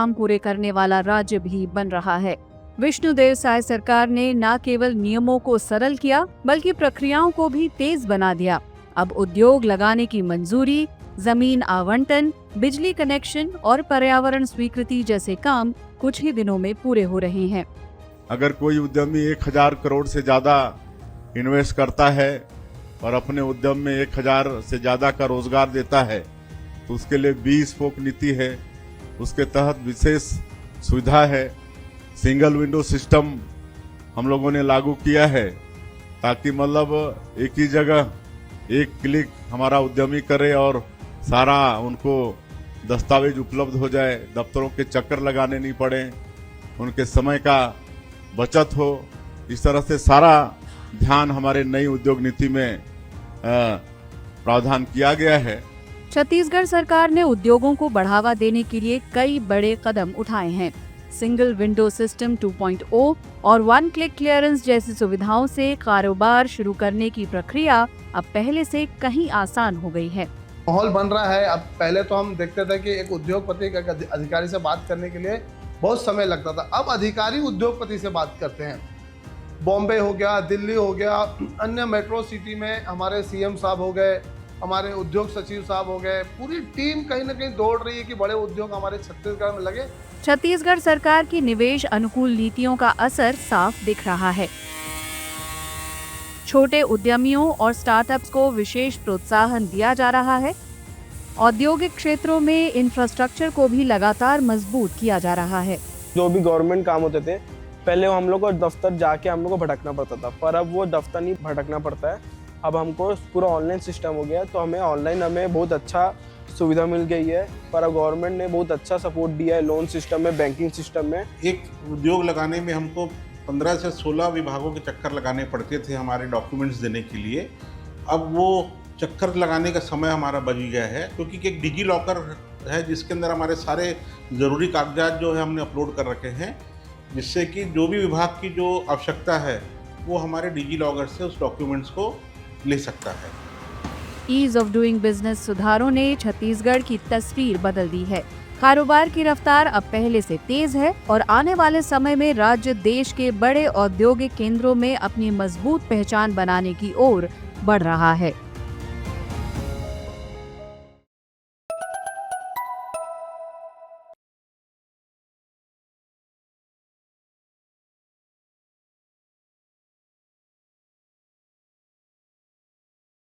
काम पूरे करने वाला राज्य भी बन रहा है। विष्णुदेव साय सरकार ने न केवल नियमों को सरल किया बल्कि प्रक्रियाओं को भी तेज बना दिया। अब उद्योग लगाने की मंजूरी, जमीन आवंटन, बिजली कनेक्शन और पर्यावरण स्वीकृति जैसे काम कुछ ही दिनों में पूरे हो रहे हैं। अगर कोई उद्यमी 1000 करोड़ से ज्यादा इन्वेस्ट करता है और अपने उद्यम में 1000 से ज्यादा का रोजगार देता है तो उसके लिए 20 फोक नीति है। उसके तहत विशेष सुविधा है, सिंगल विंडो सिस्टम हम लोगों ने लागू किया है ताकि मतलब एक ही जगह एक क्लिक हमारा उद्यमी करे और सारा उनको दस्तावेज उपलब्ध हो जाए, दफ्तरों के चक्कर लगाने नहीं पड़े, उनके समय का बचत हो। इस तरह से सारा ध्यान हमारे नई उद्योग नीति में प्रावधान किया गया है। छत्तीसगढ़ सरकार ने उद्योगों को बढ़ावा देने के लिए कई बड़े कदम उठाए हैं। सिंगल विंडो सिस्टम 2.0 और वन क्लिक क्लियरेंस जैसी सुविधाओं से कारोबार शुरू करने की प्रक्रिया अब पहले से कहीं आसान हो गई है। माहौल बन रहा है। अब पहले तो हम देखते थे कि एक उद्योगपति का अधिकारी से बात करने के लिए बहुत समय लगता था। अब अधिकारी उद्योगपति से बात करते हैं। बॉम्बे हो गया, दिल्ली हो गया, अन्य मेट्रो सिटी में हमारे सीएम साहब हो गए, हमारे उद्योग सचिव साहब हो गए, पूरी टीम कहीं ना कहीं दौड़ रही है कि बड़े उद्योग हमारे छत्तीसगढ़ में लगे। छत्तीसगढ़ सरकार की निवेश अनुकूल नीतियों का असर साफ दिख रहा है। छोटे उद्यमियों और स्टार्टअप्स को विशेष प्रोत्साहन दिया जा रहा है। औद्योगिक क्षेत्रों में इंफ्रास्ट्रक्चर को भी लगातार मजबूत किया जा रहा है। जो भी गवर्नमेंट काम होते थे पहले हम लोग को दफ्तर जाके हम लोग को भटकना पड़ता था, पर अब वो दफ्तर नहीं भटकना पड़ता है। अब हमको पूरा ऑनलाइन सिस्टम हो गया है, तो हमें ऑनलाइन बहुत अच्छा सुविधा मिल गई है। पर अब गवर्नमेंट ने बहुत अच्छा सपोर्ट दिया है लोन सिस्टम में, बैंकिंग सिस्टम में। एक उद्योग लगाने में हमको 15 से 16 विभागों के चक्कर लगाने पड़ते थे हमारे डॉक्यूमेंट्स देने के लिए। अब वो चक्कर लगाने का समय हमारा बच गया है, क्योंकि एक डिजी लॉकर है जिसके अंदर हमारे सारे ज़रूरी कागजात जो है हमने अपलोड कर रखे हैं, जिससे कि जो भी विभाग की जो आवश्यकता है वो हमारे डिजी लॉकर से उस डॉक्यूमेंट्स को ले सकता है। ईज ऑफ डूइंग बिजनेस सुधारों ने छत्तीसगढ़ की तस्वीर बदल दी है। कारोबार की रफ्तार अब पहले से तेज है और आने वाले समय में राज्य देश के बड़े औद्योगिक केंद्रों में अपनी मजबूत पहचान बनाने की ओर बढ़ रहा है।